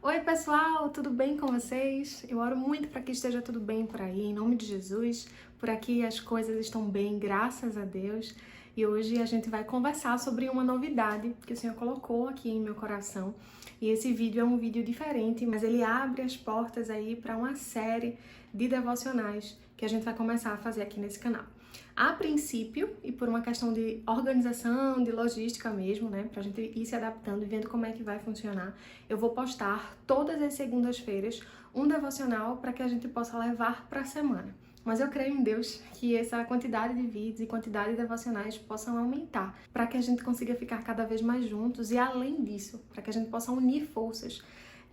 Oi pessoal, tudo bem com vocês? Eu oro muito para que esteja tudo bem por aí, em nome de Jesus. Por aqui as coisas estão bem, graças a Deus. E hoje a gente vai conversar sobre uma novidade que o Senhor colocou aqui em meu coração. E esse vídeo é um vídeo diferente, mas ele abre as portas aí para uma série de devocionais que a gente vai começar a fazer aqui nesse canal. A princípio, e por uma questão de organização, de logística mesmo, né, pra gente ir se adaptando e vendo como é que vai funcionar, eu vou postar todas as segundas-feiras um devocional para que a gente possa levar para a semana. Mas eu creio em Deus que essa quantidade de vídeos e quantidade de devocionais possam aumentar, para que a gente consiga ficar cada vez mais juntos e, além disso, para que a gente possa unir forças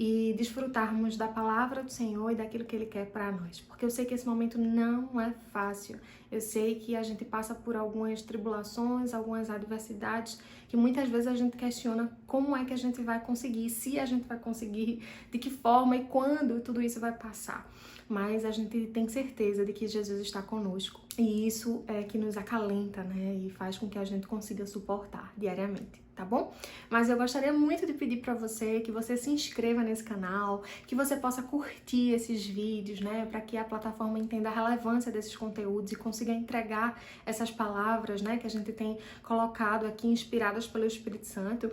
e desfrutarmos da palavra do Senhor e daquilo que Ele quer para nós. Porque eu sei que esse momento não é fácil. Eu sei que a gente passa por algumas tribulações, algumas adversidades, que muitas vezes a gente questiona como é que a gente vai conseguir, se a gente vai conseguir, de que forma e quando tudo isso vai passar. Mas a gente tem certeza de que Jesus está conosco. E isso é que nos acalenta, né? E faz com que a gente consiga suportar diariamente. Tá bom? Mas eu gostaria muito de pedir para você que você se inscreva nesse canal, que você possa curtir esses vídeos, né, para que a plataforma entenda a relevância desses conteúdos e consiga entregar essas palavras, né, que a gente tem colocado aqui, inspiradas pelo Espírito Santo,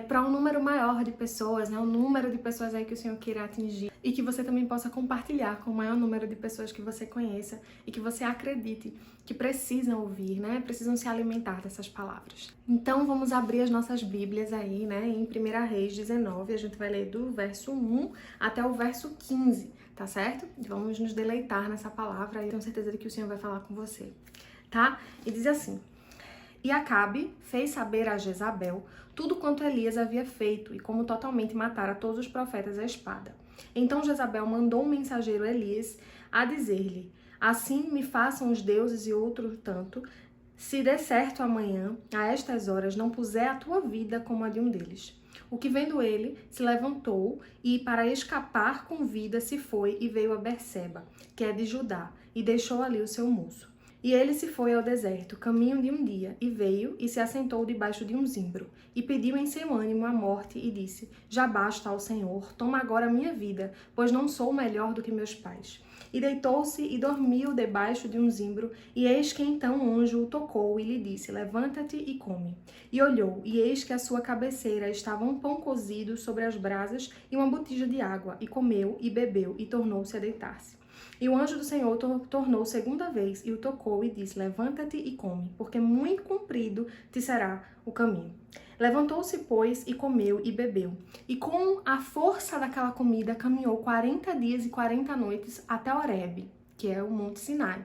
para um número maior de pessoas, né, um número de pessoas aí que o Senhor queira atingir, e que você também possa compartilhar com o maior número de pessoas que você conheça e que você acredite que precisam ouvir, né, precisam se alimentar dessas palavras. Então vamos abrir as nossas Bíblias aí, né, em 1 Reis 19, a gente vai ler do verso 1 até o verso 15, tá certo? Vamos nos deleitar nessa palavra e tenho certeza de que o Senhor vai falar com você, tá? E diz assim: E Acabe fez saber a Jezabel tudo quanto Elias havia feito e como totalmente matara todos os profetas à espada. Então Jezabel mandou um mensageiro a Elias a dizer-lhe: Assim me façam os deuses e outro tanto, se der certo amanhã, a estas horas, não puser a tua vida como a de um deles. O que vendo ele, se levantou e, para escapar com vida, se foi e veio a Berseba, que é de Judá, e deixou ali o seu moço. E ele se foi ao deserto, caminho de um dia, e veio e se assentou debaixo de um zimbro, e pediu em seu ânimo a morte, e disse: Já basta ao Senhor, toma agora a minha vida, pois não sou melhor do que meus pais. E deitou-se e dormiu debaixo de um zimbro, e eis que então um anjo o tocou e lhe disse: Levanta-te e come. E olhou, e eis que à sua cabeceira estava um pão cozido sobre as brasas e uma botija de água, e comeu e bebeu, e tornou-se a deitar-se. E o anjo do Senhor tornou segunda vez e o tocou e disse: Levanta-te e come, porque muito comprido te será o caminho. Levantou-se, pois, e comeu e bebeu. E com a força daquela comida caminhou 40 dias e 40 noites até Horebe, que é o Monte Sinai,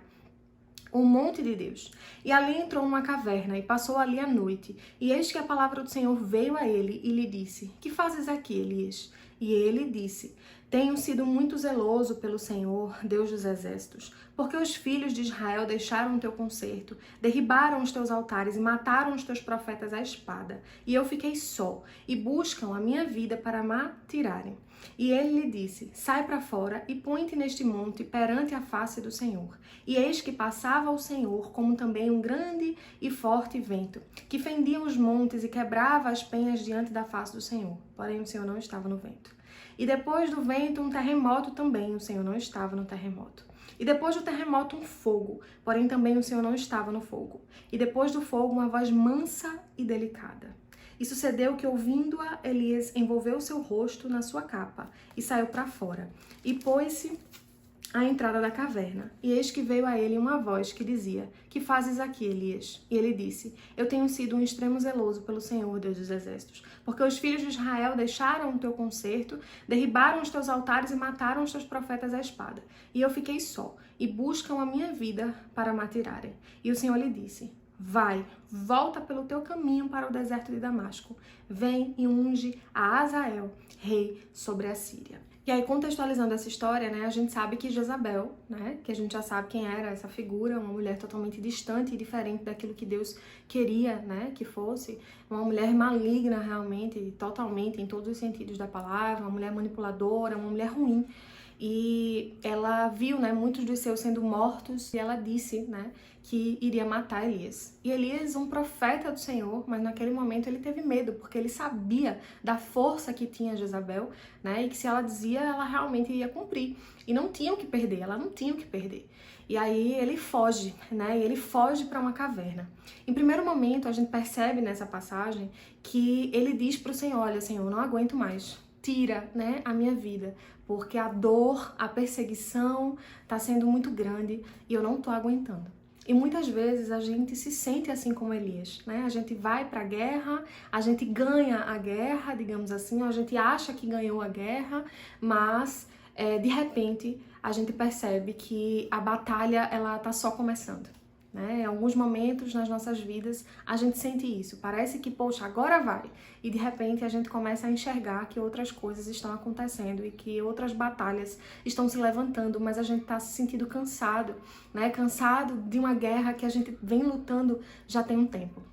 o monte de Deus. E ali entrou numa caverna e passou ali a noite. E eis que a palavra do Senhor veio a ele e lhe disse: Que fazes aqui, Elias? E ele disse: Tenho sido muito zeloso pelo Senhor, Deus dos exércitos, porque os filhos de Israel deixaram o teu concerto, derribaram os teus altares e mataram os teus profetas à espada. E eu fiquei só, e buscam a minha vida para me tirarem. E ele lhe disse: Sai para fora e põe-te neste monte perante a face do Senhor. E eis que passava o Senhor, como também um grande e forte vento, que fendia os montes e quebrava as penhas diante da face do Senhor. Porém, o Senhor não estava no vento. E depois do vento, um terremoto também, o Senhor não estava no terremoto. E depois do terremoto, um fogo, porém também o Senhor não estava no fogo. E depois do fogo, uma voz mansa e delicada. E sucedeu que, ouvindo-a, Elias envolveu seu rosto na sua capa e saiu para fora. E pôs-se à entrada da caverna. E eis que veio a ele uma voz que dizia: Que fazes aqui, Elias? E ele disse: Eu tenho sido um extremo zeloso pelo Senhor, Deus dos exércitos, porque os filhos de Israel deixaram o teu concerto, derribaram os teus altares e mataram os teus profetas à espada. E eu fiquei só, e buscam a minha vida para me tirarem. E o Senhor lhe disse: Vai, volta pelo teu caminho para o deserto de Damasco. Vem e unge a Azael, rei sobre a Síria. E aí, contextualizando essa história, né, a gente sabe que Jezabel, né, que a gente já sabe quem era essa figura, uma mulher totalmente distante e diferente daquilo que Deus queria, né, que fosse, uma mulher maligna realmente, totalmente, em todos os sentidos da palavra, uma mulher manipuladora, uma mulher ruim. e ela viu, né, muitos dos seus sendo mortos, e ela disse, né, que iria matar Elias. E Elias, um profeta do Senhor, mas naquele momento ele teve medo, porque ele sabia da força que tinha Jezabel, né, e que se ela dizia, ela realmente ia cumprir. E não tinha o que perder, ela não tinha o que perder. E aí ele foge, né, e ele foge para uma caverna. Em primeiro momento, a gente percebe nessa passagem que ele diz para o Senhor, olha, Senhor, eu não aguento mais, tira, né, a minha vida, porque a dor, a perseguição está sendo muito grande e eu não estou aguentando. E muitas vezes a gente se sente assim como Elias, né? A gente vai para a guerra, a gente ganha a guerra, digamos assim, a gente acha que ganhou a guerra, mas de repente a gente percebe que a batalha ela tá só começando. Né? Em alguns momentos nas nossas vidas a gente sente isso, parece que, poxa, agora vai, e de repente a gente começa a enxergar que outras coisas estão acontecendo e que outras batalhas estão se levantando, mas a gente está se sentindo cansado, né? Cansado de uma guerra que a gente vem lutando já tem um tempo.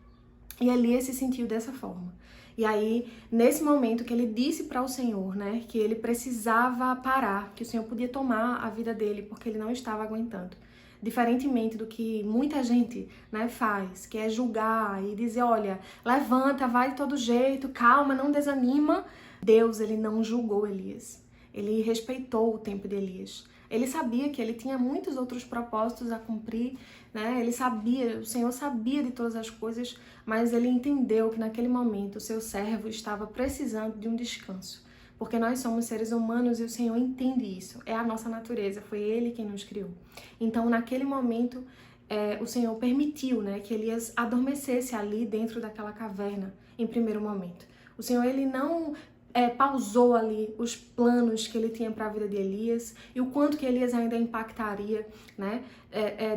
E Elias se sentiu dessa forma. E aí, nesse momento que ele disse para o Senhor, né, que ele precisava parar, que o Senhor podia tomar a vida dele porque ele não estava aguentando. Diferentemente do que muita gente, né, faz, que é julgar e dizer, olha, levanta, vai de todo jeito, calma, não desanima. Deus, ele não julgou Elias. Ele respeitou o tempo de Elias. Ele sabia que ele tinha muitos outros propósitos a cumprir, né? Ele sabia, o Senhor sabia de todas as coisas, mas ele entendeu que naquele momento o seu servo estava precisando de um descanso. Porque nós somos seres humanos e o Senhor entende isso. É a nossa natureza, foi Ele quem nos criou. Então, naquele momento, o Senhor permitiu, né, que Elias adormecesse ali dentro daquela caverna, em primeiro momento. O Senhor, Ele não pausou ali os planos que ele tinha para a vida de Elias e o quanto que Elias ainda impactaria, né,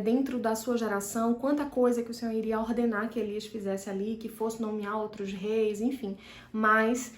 dentro da sua geração, quanta coisa que o Senhor iria ordenar que Elias fizesse ali, que fosse nomear outros reis, enfim. Mas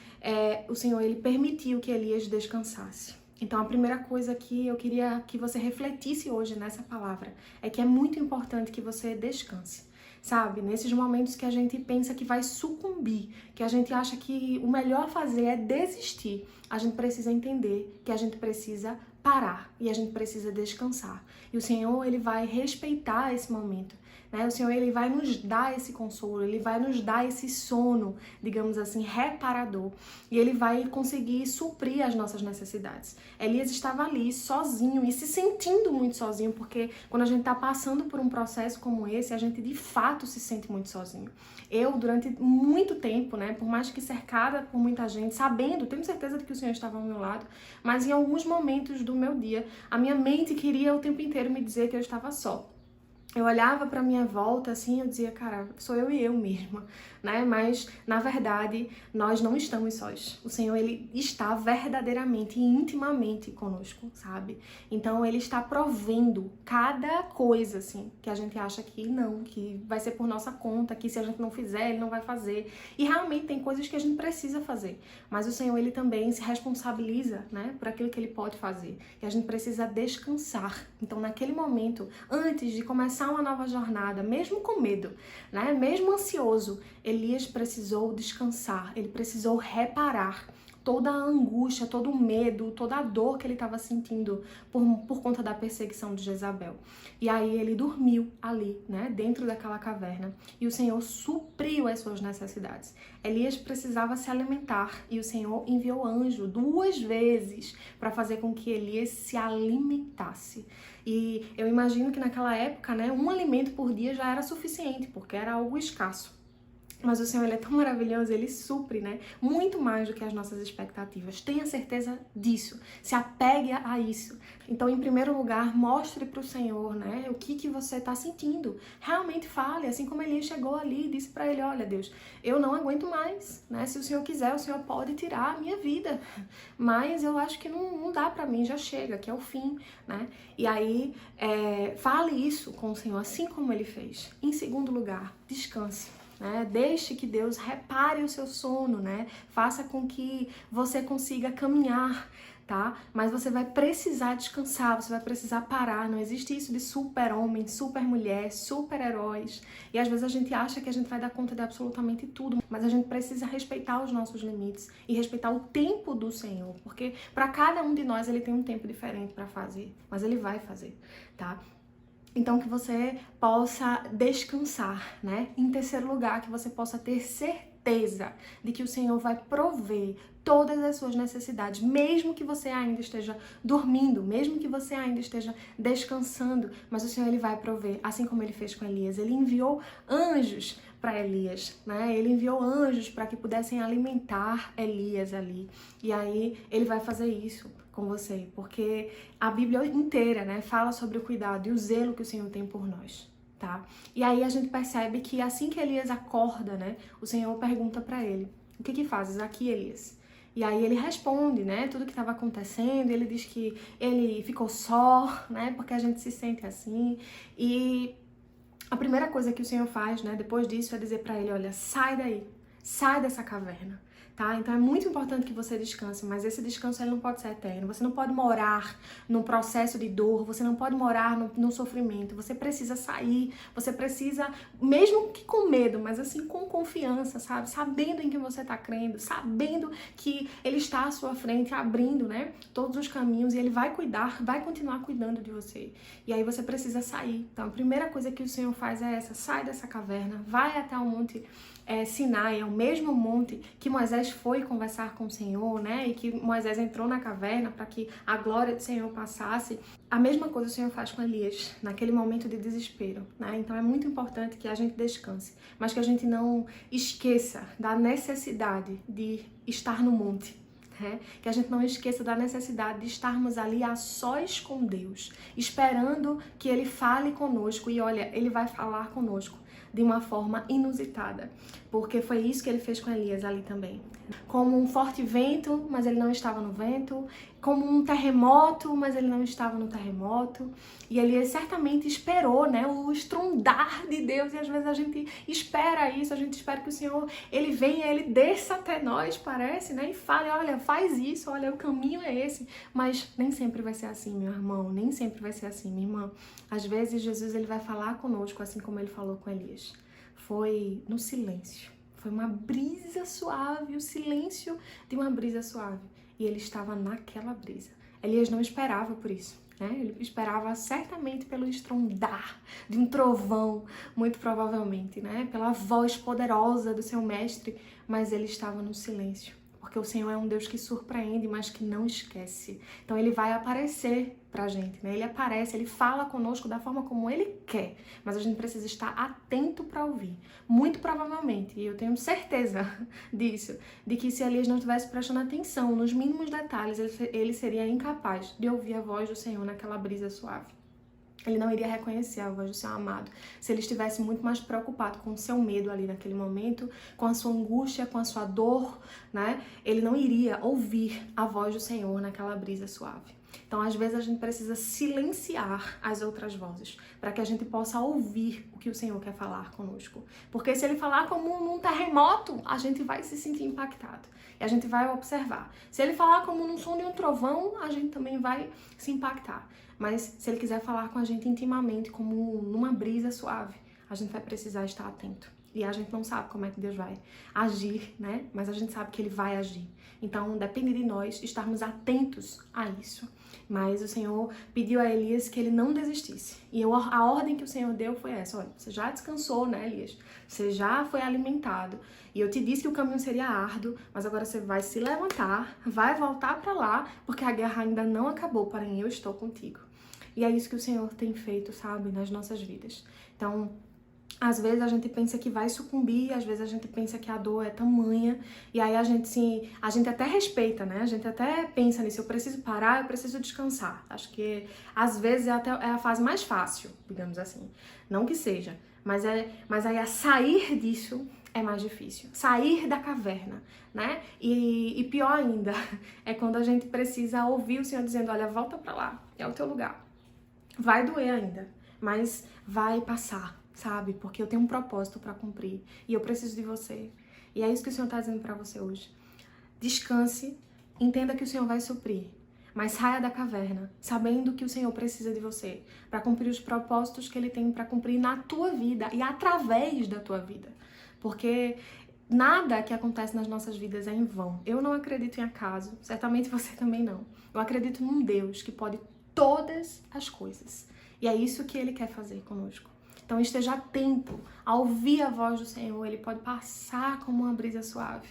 o Senhor, ele permitiu que Elias descansasse. Então, a primeira coisa que eu queria que você refletisse hoje nessa palavra é que é muito importante que você descanse. Sabe, nesses momentos que a gente pensa que vai sucumbir, que a gente acha que o melhor a fazer é desistir, a gente precisa entender que a gente precisa parar e a gente precisa descansar. E o Senhor, ele vai respeitar esse momento, né? O Senhor, ele vai nos dar esse consolo, ele vai nos dar esse sono, digamos assim, reparador. E ele vai conseguir suprir as nossas necessidades. Elias estava ali sozinho e se sentindo muito sozinho, porque quando a gente está passando por um processo como esse, a gente de fato se sente muito sozinho. Eu, durante muito tempo, né, por mais que cercada por muita gente, sabendo, tenho certeza de que o Senhor estava ao meu lado, mas em alguns momentos do meu dia, a minha mente queria o tempo inteiro me dizer que eu estava só. Eu olhava para minha volta assim, eu dizia, cara, sou eu e eu mesma, né? Mas, na verdade, nós não estamos sós. O Senhor, ele está verdadeiramente e intimamente conosco, sabe? Então, ele está provendo cada coisa, assim, que a gente acha que não, que vai ser por nossa conta, que se a gente não fizer, ele não vai fazer. E realmente tem coisas que a gente precisa fazer. Mas o Senhor, ele também se responsabiliza, né, por aquilo que ele pode fazer. E a gente precisa descansar. Então, naquele momento, antes de começar uma nova jornada, mesmo com medo, né? Mesmo ansioso, Elias precisou descansar, ele precisou reparar toda a angústia, todo o medo, toda a dor que ele estava sentindo por conta da perseguição de Jezabel. E aí ele dormiu ali, né, dentro daquela caverna, e o Senhor supriu as suas necessidades. Elias precisava se alimentar e o Senhor enviou anjo 2 vezes para fazer com que Elias se alimentasse. E eu imagino que naquela época, né, um alimento por dia já era suficiente, porque era algo escasso. Mas o Senhor, ele é tão maravilhoso, ele supre, né? Muito mais do que as nossas expectativas. Tenha certeza disso. Se apegue a isso. Então, em primeiro lugar, mostre para o Senhor, né? O que você está sentindo. Realmente fale, assim como Elias chegou ali e disse para ele, olha, Deus, eu não aguento mais, né? Se o Senhor quiser, o Senhor pode tirar a minha vida. Mas eu acho que não dá para mim, já chega, que é o fim, né? E aí, fale isso com o Senhor, assim como ele fez. Em segundo lugar, descanse. né? Deixe que Deus repare o seu sono, né? Faça com que você consiga caminhar, tá? Mas você vai precisar descansar, você vai precisar parar. Não existe isso de super-homem, super-mulher, super-heróis. E às vezes a gente acha que a gente vai dar conta de absolutamente tudo, mas a gente precisa respeitar os nossos limites e respeitar o tempo do Senhor, porque para cada um de nós ele tem um tempo diferente para fazer, mas ele vai fazer, tá? Então que você possa descansar, né? Em terceiro lugar, que você possa ter certeza de que o Senhor vai prover todas as suas necessidades, mesmo que você ainda esteja dormindo, mesmo que você ainda esteja descansando, mas o Senhor ele vai prover, assim como ele fez com Elias. Ele enviou anjos para Elias, né? Ele enviou anjos para que pudessem alimentar Elias ali. E aí ele vai fazer isso com você, porque a Bíblia inteira, né, fala sobre o cuidado e o zelo que o Senhor tem por nós, tá? E aí a gente percebe que assim que Elias acorda, né, o Senhor pergunta para ele: "O que fazes aqui, Elias?" E aí ele responde, né, tudo que estava acontecendo. Ele diz que ele ficou só, né, porque a gente se sente assim. E a primeira coisa que o Senhor faz, né, depois disso é dizer para ele: olha, sai daí, sai dessa caverna. Tá? Então é muito importante que você descanse, mas esse descanso ele não pode ser eterno. Você não pode morar no processo de dor, você não pode morar no sofrimento. Você precisa sair, você precisa, mesmo que com medo, mas assim com confiança, sabe? Sabendo em que você está crendo, sabendo que ele está à sua frente, abrindo, né, todos os caminhos, e ele vai cuidar, vai continuar cuidando de você. E aí você precisa sair. Então a primeira coisa que o Senhor faz é essa: sai dessa caverna, vai até o monte Sinai, é o mesmo monte que Moisés foi conversar com o Senhor, né? E que Moisés entrou na caverna para que a glória do Senhor passasse. A mesma coisa o Senhor faz com Elias, naquele momento de desespero, né? Então é muito importante que a gente descanse, mas que a gente não esqueça da necessidade de estar no monte. Que a gente não esqueça da necessidade de estarmos ali a sós com Deus, esperando que Ele fale conosco. E olha, Ele vai falar conosco de uma forma inusitada, porque foi isso que Ele fez com Elias ali também. Como um forte vento, mas ele não estava no vento. Como um terremoto, mas ele não estava no terremoto. E Elias certamente esperou, né, o estrondar de Deus. E às vezes a gente espera isso, a gente espera que o Senhor, ele venha, ele desça até nós, parece, né, e fale: olha, faz isso, olha, o caminho é esse. Mas nem sempre vai ser assim, meu irmão, nem sempre vai ser assim, minha irmã. Às vezes Jesus, ele vai falar conosco, assim como ele falou com Elias. Foi no silêncio. Foi uma brisa suave, o silêncio de uma brisa suave. E ele estava naquela brisa. Elias não esperava por isso, né? Ele esperava certamente pelo estrondar de um trovão, muito provavelmente, né? Pela voz poderosa do seu mestre, mas ele estava no silêncio. Porque o Senhor é um Deus que surpreende, mas que não esquece. Então ele vai aparecer pra gente, né? Ele aparece, ele fala conosco da forma como ele quer, mas a gente precisa estar atento para ouvir. Muito provavelmente, e eu tenho certeza disso, de que se Elias não estivesse prestando atenção nos mínimos detalhes, ele seria incapaz de ouvir a voz do Senhor naquela brisa suave. Ele não iria reconhecer a voz do seu amado se ele estivesse muito mais preocupado com o seu medo ali naquele momento, com a sua angústia, com a sua dor, né? Ele não iria ouvir a voz do Senhor naquela brisa suave. Então, às vezes, a gente precisa silenciar as outras vozes para que a gente possa ouvir o que o Senhor quer falar conosco. Porque se ele falar como num terremoto, a gente vai se sentir impactado e a gente vai observar. Se ele falar como num som de um trovão, a gente também vai se impactar. Mas se ele quiser falar com a gente intimamente, como numa brisa suave, a gente vai precisar estar atento. E a gente não sabe como é que Deus vai agir, né? Mas a gente sabe que Ele vai agir. Então, depende de nós estarmos atentos a isso. Mas o Senhor pediu a Elias que ele não desistisse. E a ordem que o Senhor deu foi essa: olha, você já descansou, né, Elias? Você já foi alimentado. E eu te disse que o caminho seria árduo, mas agora você vai se levantar, vai voltar para lá, porque a guerra ainda não acabou, porém eu estou contigo. E é isso que o Senhor tem feito, sabe, nas nossas vidas. Então, às vezes a gente pensa que vai sucumbir, às vezes a gente pensa que a dor é tamanha, e aí a gente até respeita, né? A gente até pensa nisso: eu preciso parar, eu preciso descansar. Acho que às vezes é a fase mais fácil, digamos assim. Não que seja, mas aí a sair disso é mais difícil. Sair da caverna, né? E pior ainda, é quando a gente precisa ouvir o Senhor dizendo: olha, volta pra lá, é o teu lugar. Vai doer ainda, mas vai passar. sabe? Porque eu tenho um propósito para cumprir e eu preciso de você. E é isso que o Senhor está dizendo para você hoje. Descanse, entenda que o Senhor vai suprir, mas saia da caverna, sabendo que o Senhor precisa de você para cumprir os propósitos que Ele tem para cumprir na tua vida e através da tua vida. Porque nada que acontece nas nossas vidas é em vão. Eu não acredito em acaso, certamente você também não. Eu acredito num Deus que pode todas as coisas. E é isso que Ele quer fazer conosco. Então esteja atento a ouvir a voz do Senhor. Ele pode passar como uma brisa suave.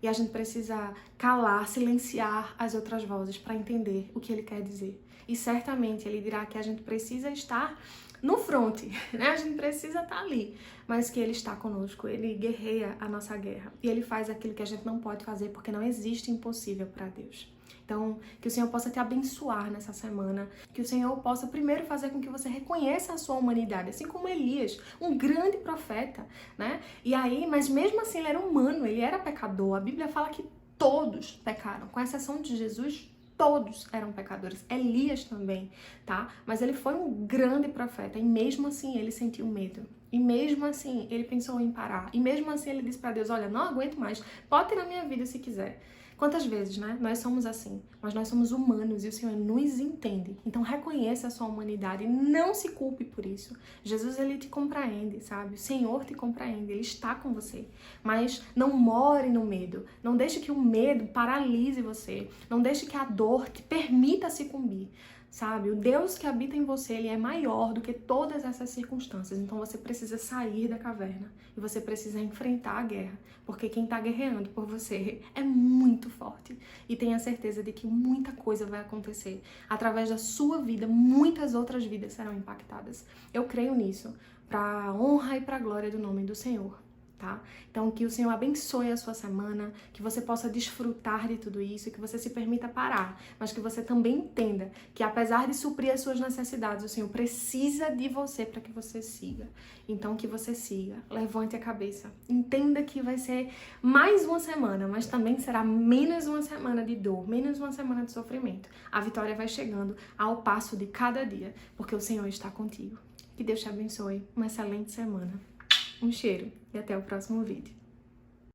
E a gente precisa calar, silenciar as outras vozes para entender o que Ele quer dizer. E certamente Ele dirá que a gente precisa estar no fronte, né? A gente precisa estar ali, mas que Ele está conosco, Ele guerreia a nossa guerra. E Ele faz aquilo que a gente não pode fazer, porque não existe impossível para Deus. Então, que o Senhor possa te abençoar nessa semana, que o Senhor possa primeiro fazer com que você reconheça a sua humanidade, assim como Elias, um grande profeta, né? E aí, mas mesmo assim ele era humano, ele era pecador. A Bíblia fala que todos pecaram, com exceção de Jesus. Todos eram pecadores, Elias também, tá? Mas ele foi um grande profeta e mesmo assim ele sentiu medo. E mesmo assim ele pensou em parar. E mesmo assim ele disse para Deus, olha, não aguento mais, pode tirar minha vida se quiser. Quantas vezes, né? Nós somos assim, mas nós somos humanos e o Senhor nos entende. Então reconheça a sua humanidade e não se culpe por isso. Jesus, ele te compreende, sabe? O Senhor te compreende, ele está com você. Mas não more no medo. Não deixe que o medo paralise você. Não deixe que a dor te permita sucumbir. Sabe? O Deus que habita em você, ele é maior do que todas essas circunstâncias. Então você precisa sair da caverna e você precisa enfrentar a guerra, porque quem está guerreando por você é muito forte. E tenha certeza de que muita coisa vai acontecer. Através da sua vida, muitas outras vidas serão impactadas. Eu creio nisso, para a honra e para a glória do nome do Senhor. Tá? Então que o Senhor abençoe a sua semana, que você possa desfrutar de tudo isso, que você se permita parar, mas que você também entenda que apesar de suprir as suas necessidades, o Senhor precisa de você para que você siga. Então que você siga, levante a cabeça, entenda que vai ser mais uma semana, mas também será menos uma semana de dor, menos uma semana de sofrimento. A vitória vai chegando ao passo de cada dia, porque o Senhor está contigo. Que Deus te abençoe, uma excelente semana. Um cheiro e até o próximo vídeo.